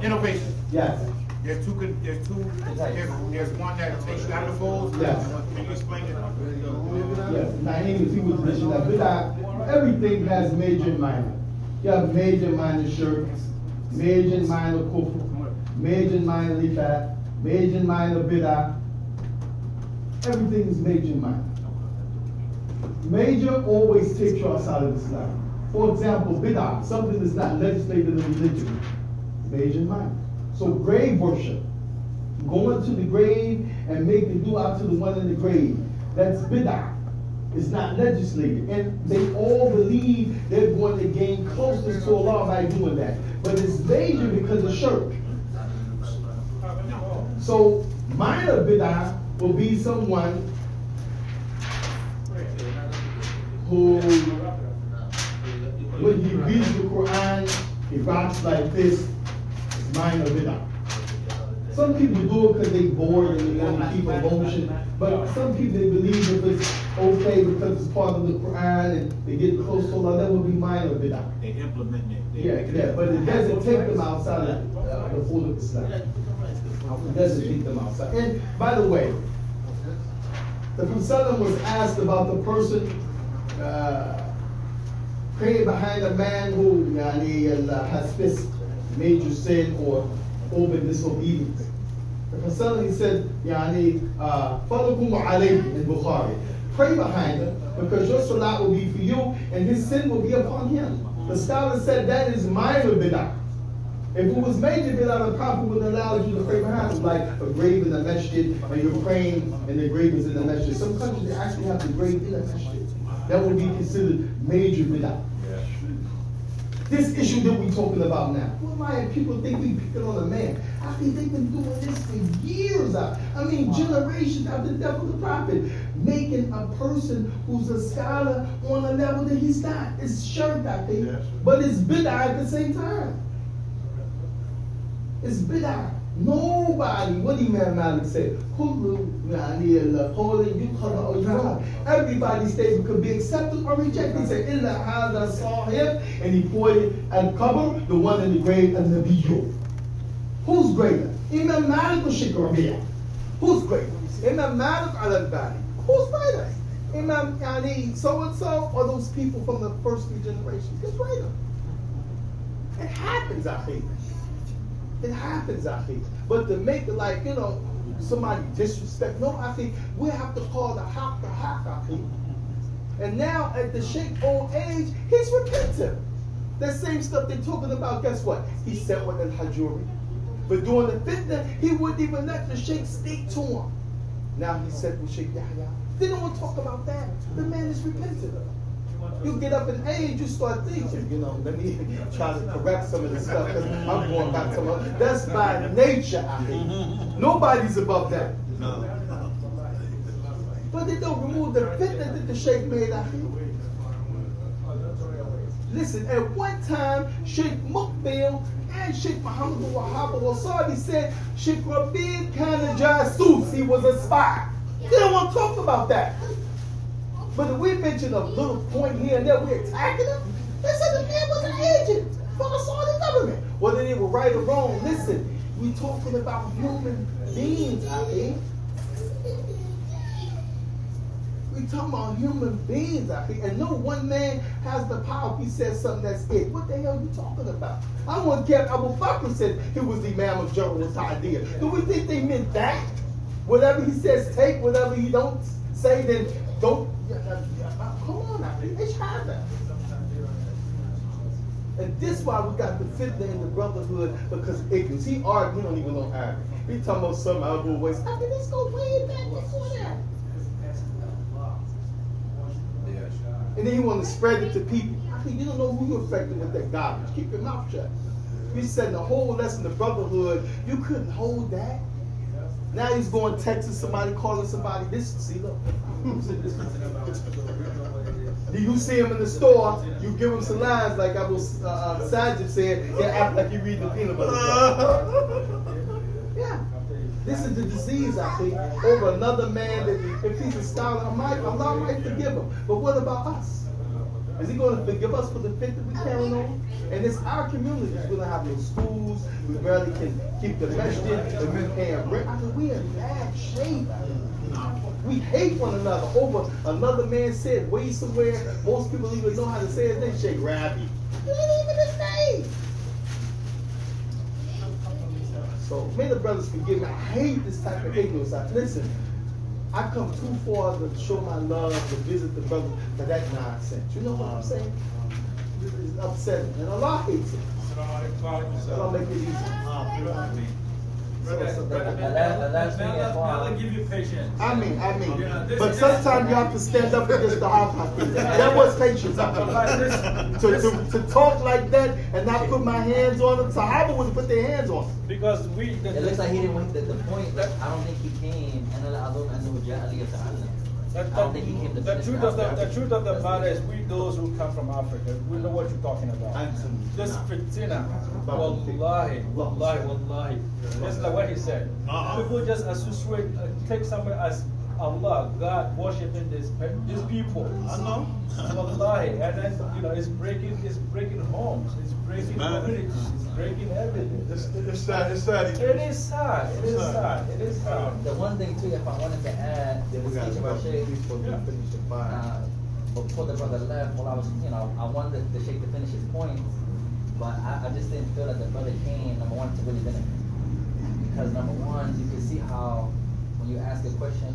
Innovation. Yes. There's one that takes you out of the fold. Yes. Can you explain it? Yes. Now, he was mentioning that bid'ah, everything has major and minor. You have major and minor shirks, major and minor kufr, major and minor lifat, major and minor bid'ah. Everything is major and minor. Major always takes you outside of Islam. For example, bid'ah, something that's not legislated in religion, major and minor. So grave worship, going to the grave and making dua to the one in the grave, that's bid'ah. It's not legislated. And they all believe they're going to gain closeness to Allah by doing that. But it's major because of shirk. So minor bid'ah will be someone who, when he reads the Quran, he rocks like this. It's minor bid'ah. Some people do it because they're bored and they want to keep emotion. But some people, they believe if it's okay because it's part of the Quran and they get close to Allah, that would be minor bid'ah. They implement it. Yeah, but it doesn't take them outside of the fold of Islam. It doesn't take them outside. And by the way, the Prophet was asked about the person praying behind a man who has fisq, major sin, or open disobedience. The Prophet he said, فَلَكُمْ عَلَيْهِ in Bukhari. Pray behind him because your salat will be for you and his sin will be upon him. The scholar said that is minor bid'ah. If it was major bid'ah, the Prophet wouldn't allow you to pray behind him, like a grave in the masjid and you're praying and the grave is in the masjid. Some countries they actually have the grave in the masjid. That would be considered major bid'ah. This issue that we're talking about now. Why people think we picking on a man? I think they've been doing this for years. I mean, generations after the death of the Prophet, making a person who's a scholar on a level that he's not. It's shirk, I think, but it's bid'ah at the same time. It's bid'ah. Nobody, what Imam Malik said, everybody's statement could be accepted or rejected. He said, Illa hada sahib, and he pointed at Qabr, the one in the grave, and Nabiyyu. Who's greater? Imam Malik or Sheikh Rabi'ah? Who's greater? Imam Malik or Al-Albani? Who's greater? Imam so-and-so, or those people from the first three generations? Who's greater? It happens, I think. It happens, I think. But to make it like, somebody disrespect, no, I think we have to call the haq, I think. And now, at the Sheikh old age, he's repentant. That same stuff they're talking about, guess what? He said with al-Hajuri. But during the fitnah, he wouldn't even let the Sheikh speak to him. Now he said with Sheikh Yahya. They don't want to talk about that. The man is repentant. You get up in age, you start thinking, let me try to correct some of this stuff because I'm going back to that's by nature, I think. Nobody's above that. No. But they don't remove the fitnah that the Sheikh made, I think. Listen, at one time, Sheikh Muqbil and Sheikh Muhammad al-Wahhab al-Wasabi said Sheikh Rabi kana jasus, he was a spy. They don't want to talk about that. But if we mention a little point here and there, we're attacking him. They said the man was an agent for the Saudi government. Whether they were right or wrong, listen, we're talking about human beings, I think. We're talking about human beings, I think. And no one man has the power if he says something that's it. What the hell are you talking about? I want to get Abu Bakr said he was the Imam of Jarrah wa Ta'dil. Do we think they meant that? Whatever he says, take. Whatever he don't say, then don't. Come on, I think it's happening. And this is why we got the fitnah in the brotherhood, because ignorance. He argued, he don't even know Arabic. He talking about some elbow waist. I mean, let's go way back before that. And then he want to spread it to people. I think you don't know who you're affecting with that garbage. Keep your mouth shut. We said the whole lesson of brotherhood, you couldn't hold that. Now he's going texting somebody, calling somebody. This, see, look. Do you see him in the store? You give him some lines like I was Sajid said. He act like he reading the peanut butter. Yeah, this is the disease I think over another man that if he's a scholar, Allah might forgive him. But what about us? Is he going to forgive us for the faith that we carry on? And it's our communities. We don't have no schools. We barely can keep the masjid. The men paying rent. I mean, we in bad shape. We hate one another over another man said way somewhere. Most people don't even know how to say his name. Sheikh Rabi. It ain't even his name. So may the brothers forgive me. I hate this type of ignorance. Listen, I come too far to show my love, to visit the brother for that nonsense. You know what I'm saying? It's upsetting. And Allah hates it. Allah make it easy. Allah give you patience. I mean. But sometimes you have to stand up against the hard part. That was patience. To talk like that and not put my hands on them. Sahaba would put their hands on them. Because it looks like he didn't want the point. I don't think he came. I don't think he came to the finish truth of the matter is, we those who come from Africa, we know what you're talking about. This fitnah, wallahi. It's like what he said. People just associate, take somebody as Allah, God, worshiping these people. I know. Wallahi, and then it's breaking homes, it's breaking communities, it's breaking everything. It's sad. It is sad. It is sad. The one thing too, if I wanted to add, before the brother left, I wanted the Sheikh to finish his point, but I just didn't feel that the brother came, number one, to really benefit. Because number one, you can see how when you ask a question,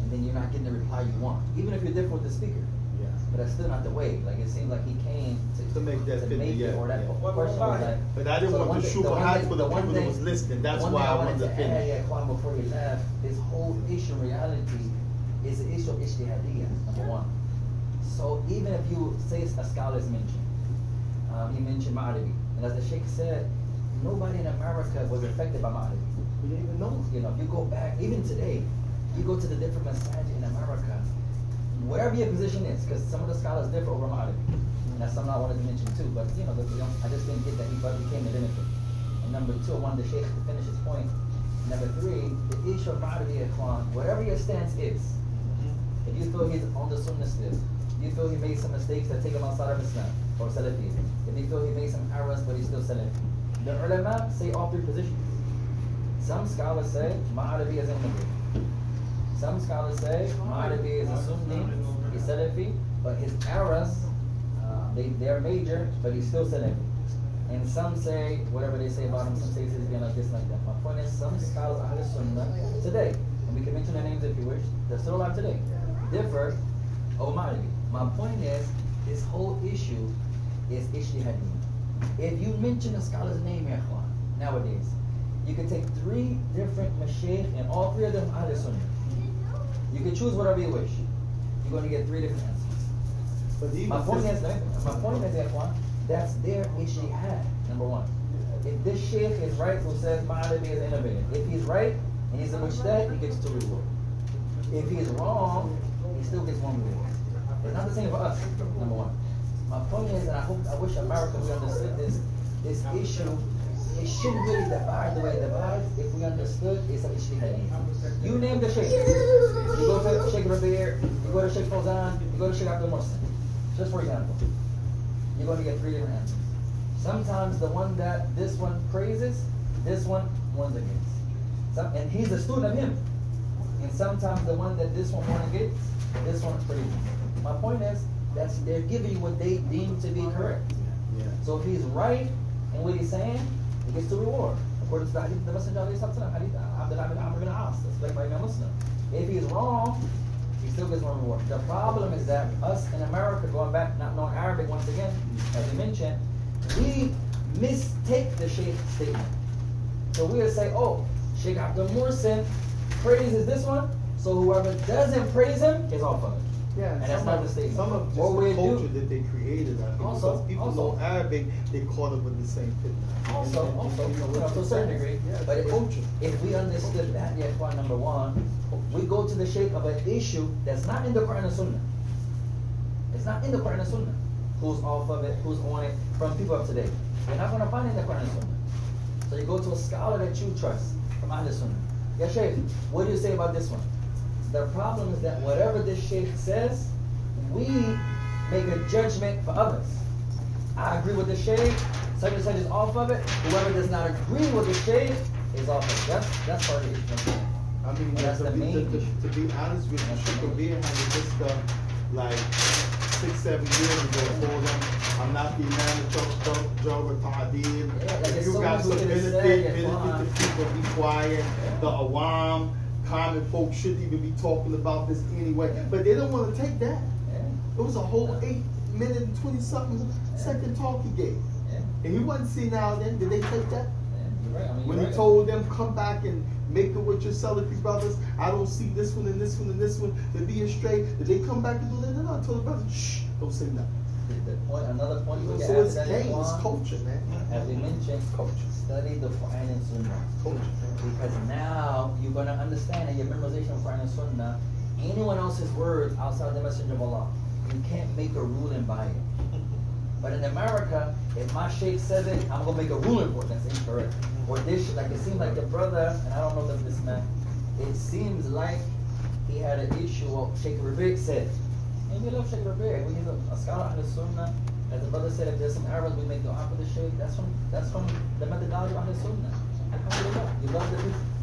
and then you're not getting the reply you want, even if you're different with the speaker. Yeah. But that's still not the way. Like it seems like he came to make that fit, it, or that question was like. But I didn't want to shoot high for the people that was listening. That's why I wanted to finish. Before he left, this whole issue in reality is the issue of ijtihadiyya, number one. So even if you say a scholar is mentioned, he mentioned Ma'aribi, and as the Sheikh said, nobody in America was affected by Ma'aribi. We didn't even know. If you go back, even today, you go to the different masajid in America, wherever your position is, because some of the scholars differ over Ma'aribi. And that's something I wanted to mention too, but I just didn't get that he became the benefit. And number two, I wanted the Sheikh to finish his point. Number three, the issue of Ma'aribi Ikhwan, whatever your stance is, if you feel he's on the Sunnah still, if you feel he made some mistakes that take him outside of Islam, or Salafi, if you feel he made some errors but he's still Salafi, the ulama say all three positions. Some scholars say Ma'aribi is an immigrant. Some scholars say Ma'aribi is a Sunni, he's Salafi, but his errors, they're major, but he's still Salafi. And some say, whatever they say about him, some say he's being like this, like that. My point is, some scholars of Ahlul Sunnah today, and we can mention their names if you wish, they're still alive today, differ over Ma'aribi. My point is, this whole issue is ijtihadiyya. If you mention a scholar's name here, nowadays, you can take 3 different mashaykh and all 3 of them Ahlul Sunnah. You can choose whatever you wish. You're going to get 3 different answers. But my point is, that's their ijtihad, number one. If this sheikh is right who says Ma'aribi is innovative, if he's right and he's a mujtahid, he gets 2 rewards. If he's wrong, he still gets 1 reward. It's not the same for us, number one. My point is, and I wish America we understood this issue. It shouldn't really divide the way it divides if we understood it's an ijtihad. You name the sheikh. You go to Sheikh Rabi'ir, you go to Sheikh Fawzan, you go to Sheikh Abdul Muhsin. Just for example, you're going to get 3 different answers. Sometimes the one that this one praises, this one's against. And he's a student of him. And sometimes the one that this one against, this one praises. My point is, they're giving you what they deem to be correct. Yeah. So if he's right in what he's saying, he gets the reward. According to the hadith, the Messenger of Allah, hadith Abdullah bin Amr bin As, that's like by Imam Muslim. If he's wrong, he still gets 1 reward. The problem is that us in America, going back, not knowing Arabic once again, as we mentioned, we mistake the Sheikh's statement. So we'll say, oh, Sheikh Abdul Muhsin praises this one, so whoever doesn't praise him is off of it. Yeah, and that's not the statement. Some of just the culture that they created, I think, because people know Arabic, they caught up with the same fitnah. Also, to a certain degree, but if we understood that, number one, we go to the shape of an issue that's not in the Quran and Sunnah. It's not in the Quran and Sunnah. Who's off of it, who's on it, from people of today. You're not going to find it in the Quran and Sunnah. So you go to a scholar that you trust, from Ahlul Sunnah. Yeah, Shaykh, what do you say about this one? The problem is that whatever this Shaykh says, we make a judgment for others. I agree with the shade, such and such is off of it. Whoever does not agree with the shade is off of it. That's part of the issue. I mean, That's to the main issue. be honest with you, Shikabir had this stuff like 6-7 years ago. Told them, I'm not the man of Jehovah Ta'adil. Like If it's you so got much some we could've said, benefit fine. to people, be quiet. The awam, common folks shouldn't even be talking about this anyway. But they don't want to take that. It was a whole 8-minute and 20-something second talk he gave. And he wasn't senile then. Did they take that? You're right. I mean, When you're he right. told them, come back and make it with your Salafi brothers, I don't see this one and this one and this one to be straight. Did they come back and do that? No, I told the brothers, shh, don't say nothing. The point, another point we So can it's add to that game, it's Ikhwan, culture, man. as we mentioned, study the Quran and Sunnah. Culture. Because now you're going to understand that your memorization of Quran and Sunnah, anyone else's words outside the Messenger of Allah, you can't make a ruling by it. But in America, if my sheikh says it, I'm going to make a ruling for it. That's incorrect. Or this, like it seems like the brother, and I don't know this man, it seems like he had an issue of Sheikh Rabi' said. And we love Sheikh Rabi'. When he's a scholar of the Sunnah, as the brother said, if there's some errors, we make dua for the sheikh. That's from the methodology of the Sunnah. Alhamdulillah.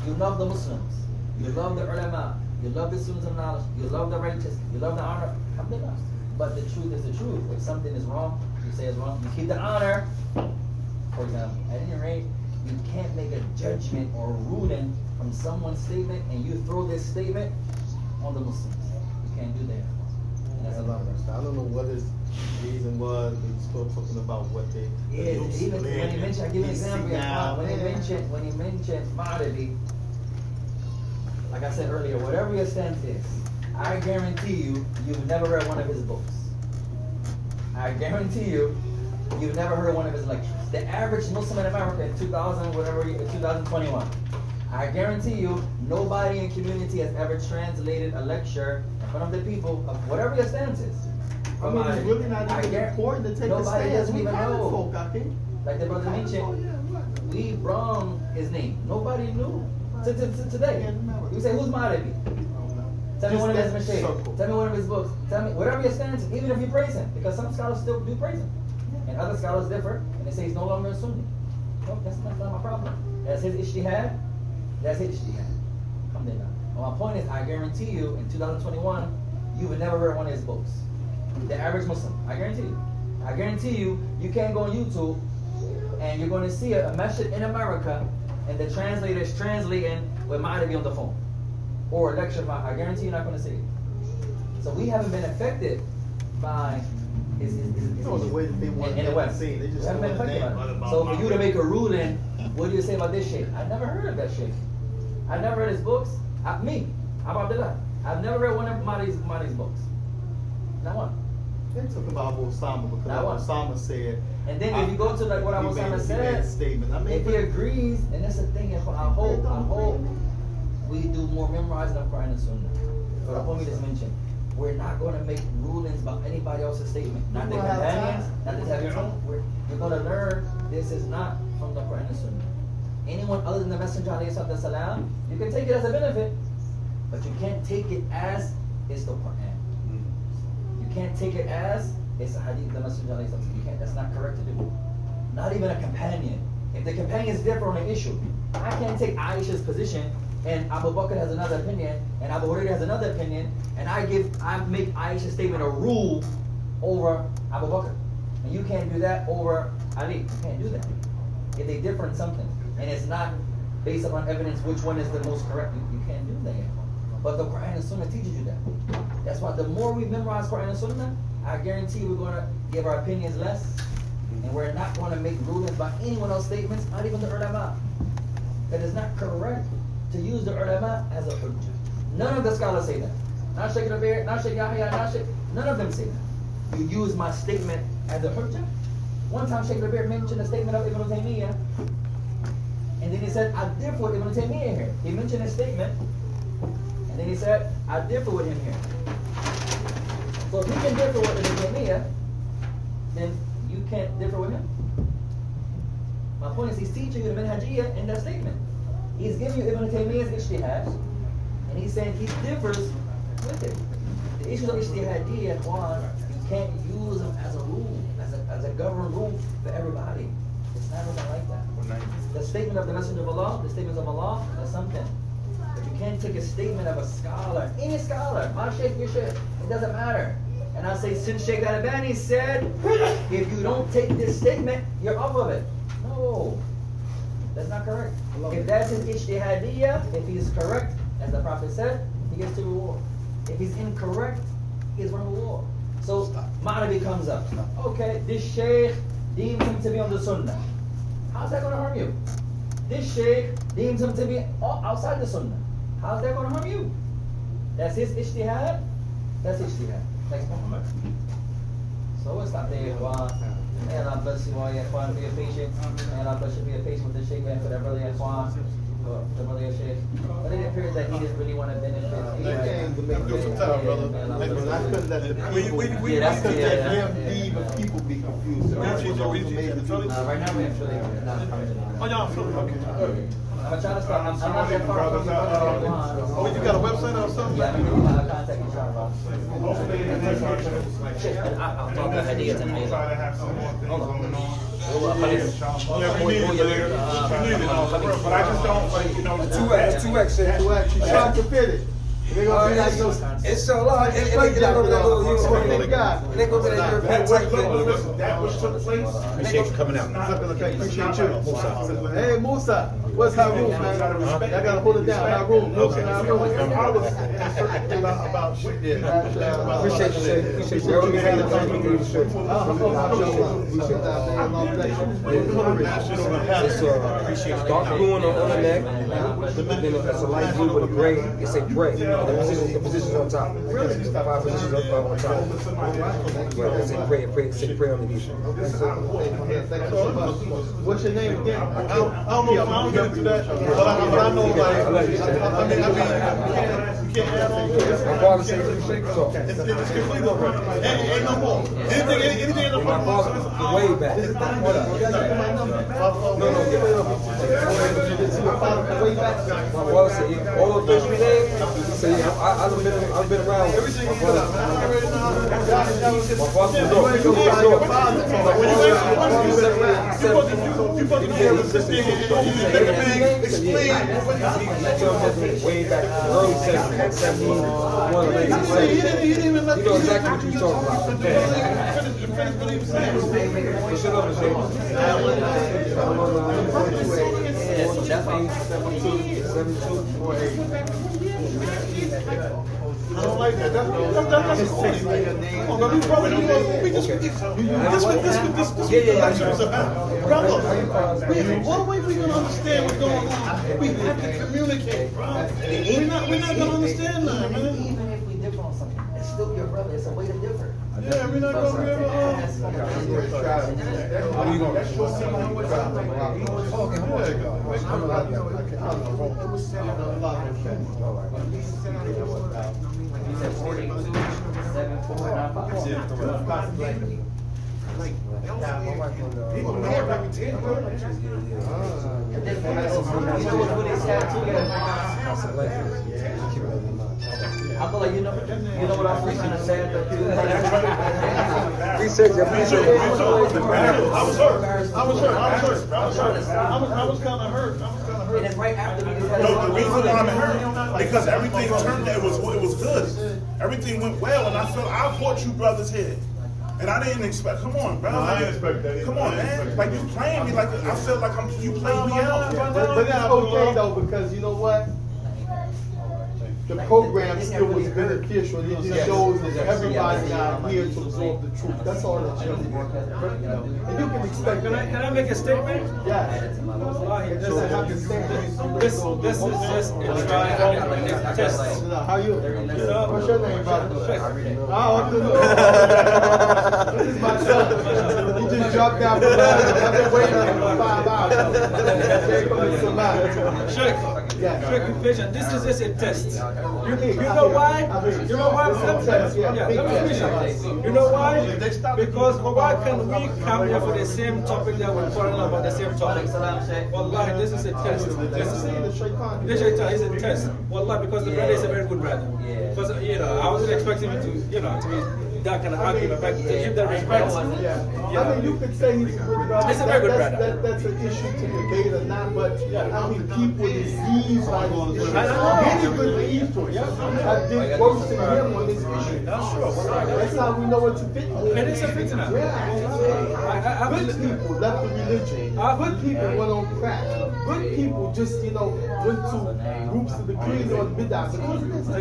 You love the Muslims. You love the ulama. You love the students of knowledge. You love the righteous. You love the honor. Alhamdulillah. But the truth is the truth. If something is wrong, you say it's wrong. You keep the honor. For example, at any rate, you can't make a judgment or a ruling from someone's statement and you throw this statement on the Muslims. You can't do that. And that's a lot of I don't know what his reason was. They were still talking about what they. Yeah, even when he mentioned, I give you an example. When he mentioned Mahdi, like I said earlier, whatever your stance is, I guarantee you, you've never read one of his books. I guarantee you, you've never heard one of his lectures. The average Muslim in America in 2021, I guarantee you, nobody in community has ever translated a lecture in front of the people of whatever your stance is. I mean, it's really not even important to take a Nobody stand. doesn't We even common know. folk, I think. Like the brother mentioned, Oh, yeah, right. we brung his name. Nobody knew. Today, you say, who's Mahdi? Tell me one of his mistakes. Tell me one of his books. Tell me whatever your stance is, even if you praise him, because some scholars still do praise him, and other scholars differ, and they say he's no longer a Sunni. No, that's not my problem. That's his ijtihad. That's his ijtihad. Alhamdulillah. Well, my point is, I guarantee you, in 2021, you would never read one of his books. The average Muslim, I guarantee you. I guarantee you, you can't go on YouTube and you're going to see a message in America, and the translator is translating with Mahdi on the phone. Or a lecture, I guarantee you're not going to see it. So we haven't been affected by his No, the way that they want in the West. They We just haven't been want a affected name. by it. So for you to make a ruling, what do you say about this sheikh? I never heard of that sheikh. I never read his books. Me, Abu Abdullah. I've never read one of Mahdi's books. Not one. They took about Abu Osama because Not one. Abu Osama said. And then if you go to like what Abu he made Osama a said, statement. I mean, if he agrees, and that's the thing, I hope we do more memorizing of Quran and Sunnah. So the point we just mentioned, we're not going to make rulings about anybody else's statement. Not the We'll have companions, time. not the tabi'un. We're going to learn this is not from the Quran and Sunnah. Anyone other than the Messenger alayhi salam, you can take it as a benefit, but you can't take it as it's the Quran. You can't take it as it's a hadith of the Messenger alayhi salam. You can't. That's not correct to do. Not even a companion. If the companions differ on an issue, I can't take Aisha's position and Abu Bakr has another opinion and Abu Hurairah has another opinion, and I make Aisha's statement a rule over Abu Bakr. And you can't do that over Ali. You can't do that. If they differ in something and it's not based upon evidence which one is the most correct, you can't do that. But the Quran and Sunnah teaches you that. That's why the more we memorize Quran and Sunnah, I guarantee we're going to give our opinions less, and we're not going to make rulings by anyone else's statements, not even the ulama. That is not correct to use the ulama as a hujjah. None of the scholars say that. Not Sheikh Rabi', not Sheikh Yahya, none of them say that. You use my statement as a hujjah. One time Sheikh Rabi' mentioned a statement of Ibn Taymiyyah, and then he said, I differ with Ibn Taymiyyah here. He mentioned his statement, and then he said, I differ with him here. So if you can differ with Ibn Taymiyyah, then you can't differ with him. My point is, he's teaching you the manhajiyya in that statement. He's giving you Ibn Taymiyyah's ijtihad, and he's saying he differs with it. The issues of ijtihadiyya, one, you can't use them as a rule, as a government rule for everybody. It's never been like that. The statement of the Messenger of Allah, the statements of Allah, that's something. But you can't take a statement of a scholar, any scholar, my sheikh, your sheikh, it doesn't matter. And I say, since Sheikh Al-Albani said, if you don't take this statement, you're off of it. No, that's not correct. If that's his ijtihadiyya, if he's correct, as the Prophet said, he gets to reward. If he's incorrect, he's going to reward. So, Ma'nabi comes up. Okay, this sheikh deems him to be on the sunnah. How's that going to harm you? This sheikh deems him to be outside the sunnah. How's that going to harm you? That's his ijtihad. That's ijtihad. Thanks, Muhammad. So we'll stop there, Ikhwan. May Allah bless you all, Ikhwan, for your patience. May Allah bless you for your patience with the sheikh and for that brother, Ikhwan. The brother, sheikh. But it appears that he didn't really want to benefit. Do some time, brother. I couldn't let the people be confused. Right now we have Philly. Oh, y'all Philly, okay. I'm trying to start. I'm not that far from you. Oh, you got a website or something? Yeah, I'm going to contact you, Sharma. I'll talk to Hadiyat and Ayla. Try to have some more things going on. Yeah, we need it, But I just don't, like, you know, the 2X. You trying to fit it. They're gonna be like those. It's so long. It go to that little European. They go to that European type thing. that which took place. Appreciate you coming out. Appreciate you. Hey, Musa. What's Haroon, man? Y'all gotta hold it down. Haroon. Okay. I was about shit. Appreciate you, Shay. Appreciate you. Everything you got to do, Shay. It's dark blue on the neck. Then it's a light blue with a gray. It's a gray. The positions on top. 5 positions on top. Right, it's a prayer underneath. What's your name again? I don't get into that, but I know, like, you can't add on to it. My father said you shake so. It's complete already. Ain't no more. Anything in the My father, way back. No, get rid of it. My father said, all the fish we named, he said, yeah, I've been around. everything My you got. father was You supposed to be able to sit there and explain what happened. way back early 70s, 71, late 70s. He didn't even let You know exactly what you're talking about. finish what he was saying. Shut up and say, I don't like that. That's corny. Oh, no, we brother, this lecture is about. Brother, what way we gonna understand what's going on? We have to communicate, bro. We're not gonna understand that, man. Even if we differ on something, it's still your brother. It's a way to differ. Yeah, we're not gonna be able You said 42, 7495. People know everything. You know what they said too? I feel like you know what I was trying to say. Appreciate you. I was kind of hurt. And then right after we just had No, the reason why I'm hurt because everything turned. It was good. Everything went well, and I felt I brought you brothers here, and I didn't expect. Come on, bro. I didn't expect that either. Come on, man. Like you playing me like I felt like you playing me out. But that's okay though, because you know what? The program still was beneficial. It just shows that everybody's not here to absorb the truth. That's all that shows. And you can expect. Can I make a statement? Yes. Wallahi, This is how you stand. this is just a trial test. How you? What's your name, brother? This is my son. He just dropped out from I've been waiting for 5 hours. Sheikh, be patient. This is just a test. You know why? You know why? Let me finish. You know why? Because why can we come here for the same topic that we're quarreling about the same topic? Wallahi, this is a test. This is a test. Wallahi, because the brother is a very good brother. Because I wasn't expecting him to be that kind of argument, but to give the respect. Yeah. Yeah. I mean, you could say he's a good brother. He's a very good brother. That's an issue to debate or not, but Yeah. I mean, people diseased by this issue. I know. Many good people have did worse than him on this issue. That's true. That's how we know it's a fitnah. It is a fitnah. Yeah. I Good people left the religion. Good people went on crack. Good people just, went to groups of the creed or the bid'ah.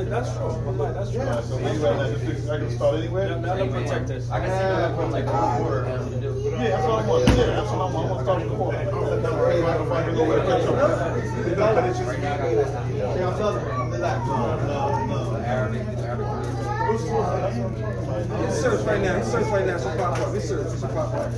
That's true. Wallahi, that's true. Yeah. So anyway, I can start anyway? Yeah, I'm protectors. I can see that from like quarter. Yeah, that's what I want. Yeah, that's what I want. I'm gonna start with the quarter. It's search right now. It's search right now. It's a pop up. It's search. It's a pop up.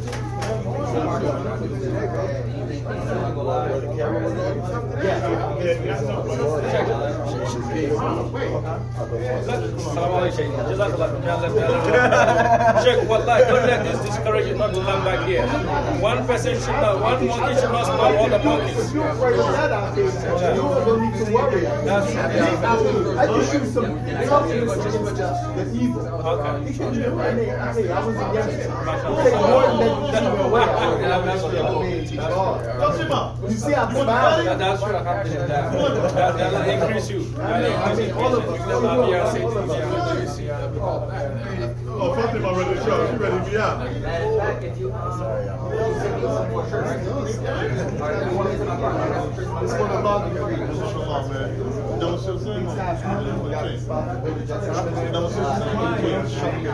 Check wallahi, don't let this discourage you not to come back here. One person should not, one monkey should not spoil all the monkeys. You afraid of that out there, you don't need to worry. I just use some toughness against the evil. Okay. I was a youngster. You take more than that to away. You see how profound That's true, alhamdulillah. That'll increase you. I mean, all of us. Oh, Fatima ready to show. You ready to be out? Matter of fact, if you send me some more shirts. This one about the freedom. Shalom, man. Double shift thing? Double shift thing?